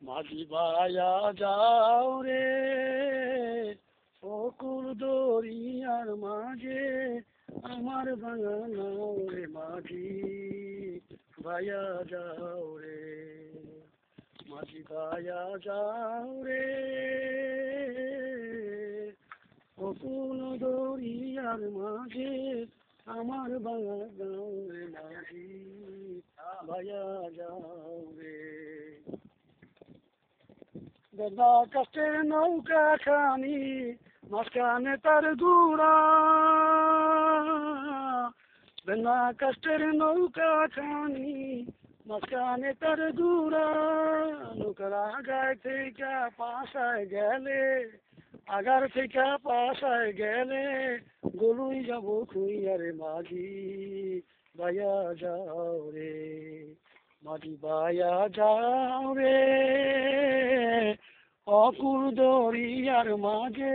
মাঝি ভাইয়া যাও রে অকুল দরিয়ার মাঝে আমার ভাঙা নাও রে মাঝি ভাইয়া যাও রে মাঝি ভাইয়া যাও রে অকুল দরিয়ার মাঝে আমার ভাঙা নাও রে মাঝি ভাইয়া যাও রে বেদা কাষ্টের নৌকা খানি মাঝখানে তার গুড়া বেদা কাষ্টের নৌকা খানি মাঝখানে তার গুড়া নৌকার আগায় থেকে পাশায় গেলে আগার থেকে পাশায় গেলে গলুই যাব খুইয়ারে মাঝি ভাইয়া যাও রে মাঝি ভাইয়া যাও রে অকুল দরিয়ার মাঝে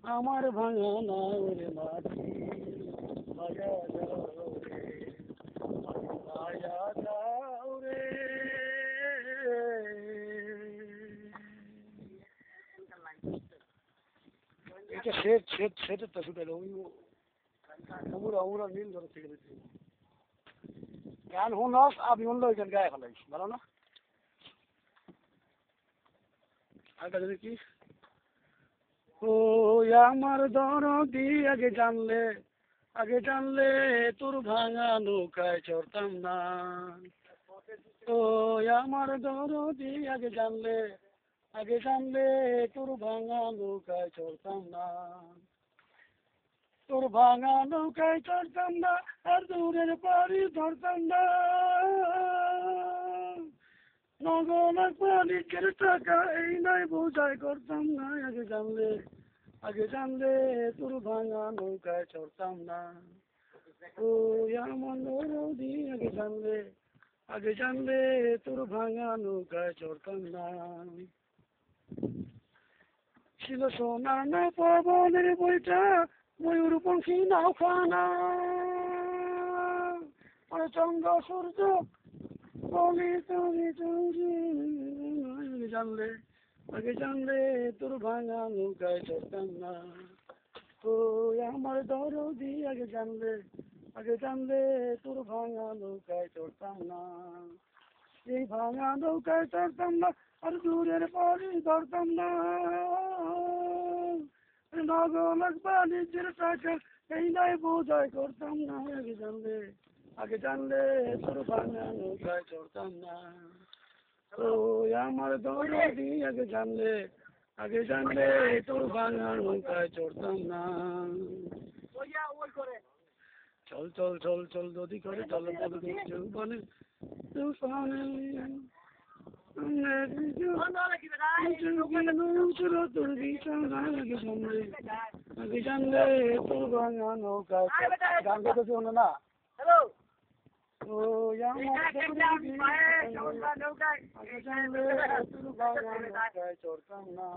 আমার ভাঙা নাও রে মাঝি ভাইয়া যাও রে মাঝি ভাইয়া যাও রে এটা সেটের তো শুধু আমরা নীল ধরে থেকে দিচ্ছি গান শুনস আমি শুনলো ওইখান গায়ে ফেলাইস ভালো না আর কাছে কি ও আমার দরদি আগে জানলে তোর ভাঙা নৌকায় চড়তাম না ও আমার দরদি আগে জানলে তোর ভাঙা নৌকায় চড়তাম না তোর ভাঙা নৌকায় চড়তাম না আর দূরের পাড়ি ধরতাম না নগদ মালিকের টাকা এই নাই বোঝাই করতাম না আগে জানলে তোর ভাঙা নৌকায় চড়তাম না ও আমার নদী আগে জানলে তোর ভাঙা নৌকায় চড়তাম না ছিল সোনা না পবনের বইটা ময়ূর পঙ্খী নাও খানা চন্দ্র সূর্য বলি তুমি আগে জানলে তোর ভাঙা নৌকায় চড়তাম না ও আমার দরদি আগে জানলে তোর ভাঙা নৌকায় চড়তাম না এই ভাঙা নৌকায় চড়তাম না আর দূরের পাড়ি ধরতাম না নগদ বাণিজ্যের টাকা এই নাই বোঝাই করতাম না আগে জানলে তোর ভাঙা নৌকায় চড়তাম না ও আমার দরদি আগে জানলে তোর ভাঙা নৌকায় চড়তাম না চল চল চল চল যদি করে চল মানে আগে জানলে তোর ভাঙা নৌকায় গান করতে শোনো না ও চড়তাম না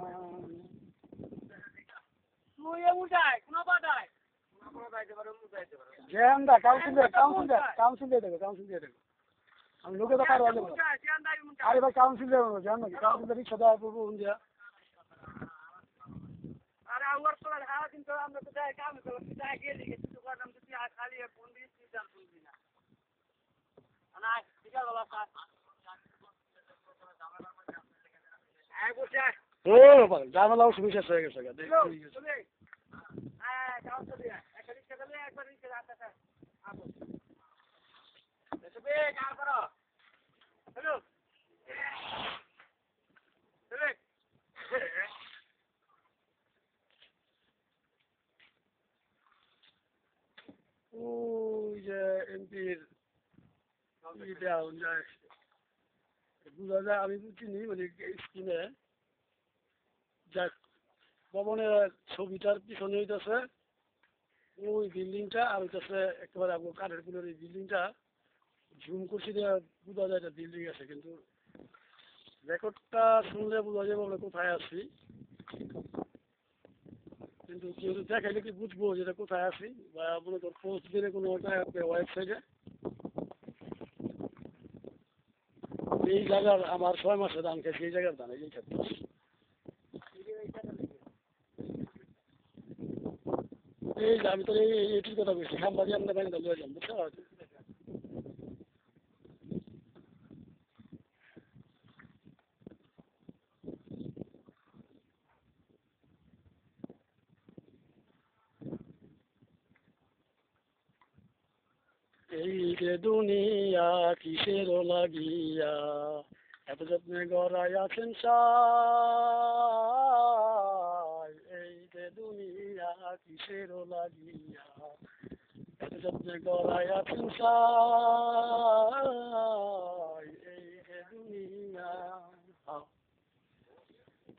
কাউন্সিল দিয়ে দেবো আমি লোকে তো পারবো আরে ভাই কাউন্সিল দেবো জান নাকি কাউন্সিল রিক্সা দেওয়া পড়বো ইন্ডিয়া ঝামেলা অসুবিধা হয়ে গেছে ওই যে এমপির বোঝা যায় আমি চিনি মানে স্কিনে যাক ভবনের ছবিটার পিছনে হইতেছে ওই বিল্ডিংটা আর হইতেছে একেবারে আপনার কাঠের পুলের এই বিল্ডিংটা জুম করছি দিয়ে বোঝা যায় একটা বিল্ডিং আছে কিন্তু রেকর্ডটা শুনলে বোঝা যাবে আমরা কোথায় আছি কিন্তু কেউ দেখাইলে কি বুঝবো যেটা কোথায় আছি বা মনে কর পোস্ট দিলে কোনো ওটা ওয়েবসাইটে এই জায়গার আমার 6 মাসে ধান খেয়েছি এই জায়গার ধান এই ক্ষেত্রে এই যে আমি তো এইটির কথা বলছি খাম্বাদি আপনার বাইন্দা লয়ে যান বুঝতে পারছি এই যে দুনিয়া কিসের লাগিয়া এত যত্নে গড়াই আছেন সাই এই যে দুনিয়া কিসের লাগিয়া এত যত্নে গড়াই আছেন সাই এই যে দুনিয়া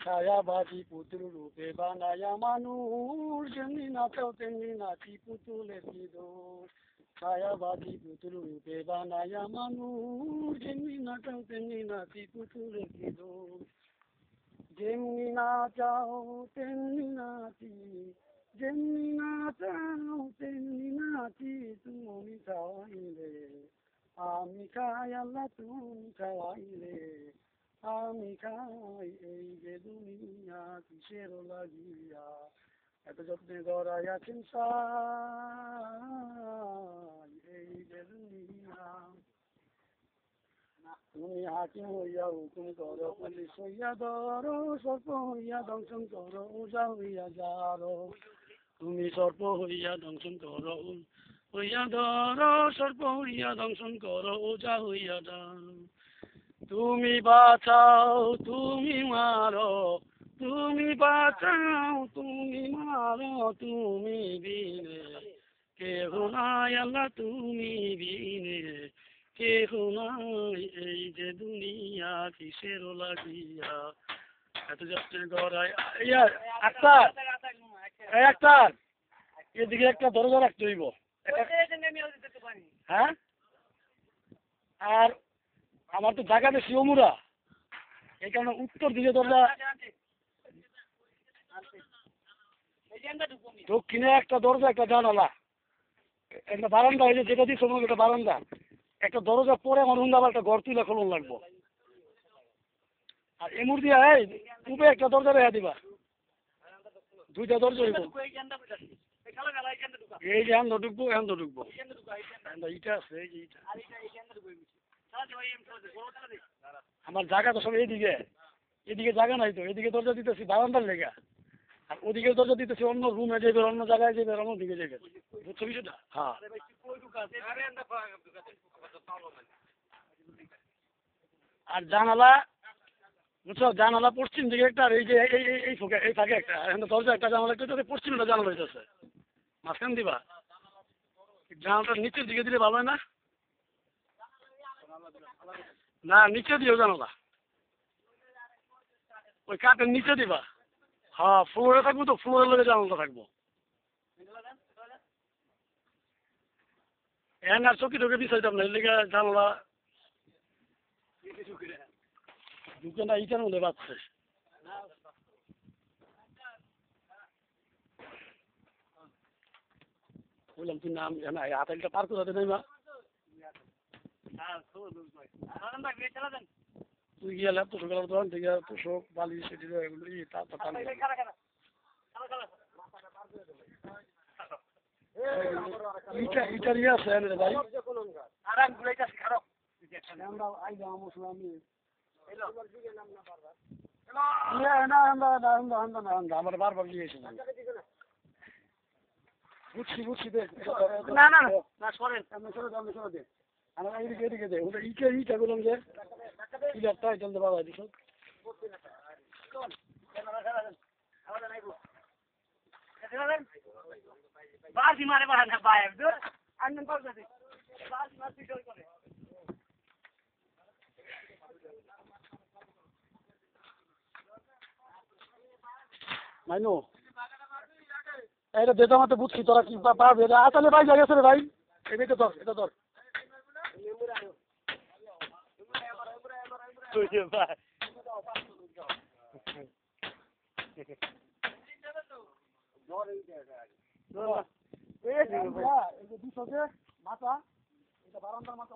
ছায়াবাজি পুতুল রূপে বানায়া মানুষ যেমনি নাচাও তেমনি নাচি পুতুলের কি দোষ ছায়াবাজি পুতুল রূপে বানায়া মানুষ যেমনি নাচাও তেমনি নাচি পুতুলের কি দোষ যেমনি নাচাও তেমনি নাচি যেমনি নাচাও তেমনি নাচি তুমি খাওয়াইলে আমি খাই আল্লাহ তুমি খাওয়াইলে আমি খাই এই যে দুনিয়া কিসের লাগিয়া এত যত্নে গড়াই আছেন সাই এই যে দুনিয়া তুমি হাকিম হইয়া হুকুম করো পুলিশ হইয়া ধরো সর্প হইয়া দংশন করো ওজা হইয়া যারো তুমি সর্প হইয়া দংশন করো হইয়া ধরো সর্প হইয়া দংশন করো ওজা হইয়া যারো তুমি বাঁচাও তুমি মারো তুমি বাঁচাও তুমি মারো তুমি বিনে কেহ নাই আল্লাহ তুমি বিনে কেহ নাই এই যে দুনিয়া কিসের লাগিয়া এত যত্নে গড়াই ইয়া আক্তার আক্তার এদিকে একটা দরজা রাখতে হইব হ্যাঁ আর আমার তো জায়গা বেশি অমুরা এই কারণে উত্তর দিকে দরজা দক্ষিণে একটা দরজা একটা জানালা একটা বারান্দা হয়েছে যেটা দিয়ে সময় একটা বারান্দা একটা দরজা পরে আমার হুন্দা আবার একটা ঘর তুলে খোলন লাগবো আর এমুর দিয়া এই তুমি একটা দরজা রেখা দিবা দুইটা দরজা হইব এই যে হ্যান্দ ঢুকবো হ্যান্দ ঢুকবো ইটা আছে এই যে ইটা আমার জায়গা তো সব এইদিকে এদিকে জায়গা নাই তো এদিকে দরজা দিতেছি বারান্দার লেগা আর ওদিকে দরজা দিতেছি অন্য রুমে যাবে অন্য জায়গায় যাবে অন্য দিকে যাবে বুঝছো বিষয়টা হ্যাঁ আর জানালা বুঝছো জানালা পশ্চিম দিকে একটা আর এই যে এই থাকে একটা এখানে দরজা একটা জানালা একটা পশ্চিম একটা জানালা হইতেছে মাঝখান দিবা জানালাটা নিচের দিকে দিলে ভালো হয় না না নিচে দিও জানালা ওই কাঠের নিচে দিবা হ্যাঁ ফ্লোরে থাকবো তো ফ্লোরের লগে জানালাটা থাকবো এখন আর চকি ঢুকে দিচ্ছি আপনার লেগে জানালা ঢুকে না ইটার মধ্যে বাঁচছে বললাম তুই নাম জানা আতালটা পার করে নেই মা তুই গিয়ে ল্যাপটপ গেলার দোকান থেকে তোষক বালি সেটি এগুলো ইটার ইয়ে আছে রে ভাই আমার বারবার নিয়েছি বুঝছি দেখ না না না সরেন আমি সরে দে আমার এদিকে দে ওটা ইটা বললাম যে ইটারটা জলদি বাবা দিস বাজি মারে বাড়া না ভাই আনন্দ পারবে বাজি মার ভিডিও করে মাইনো এটা দেতা মাতে বুঝছি তোরা কি পারবে আসলে ভাই জায়গা রে ভাই এটা ধর মাথা এটা বারান্দার মাথা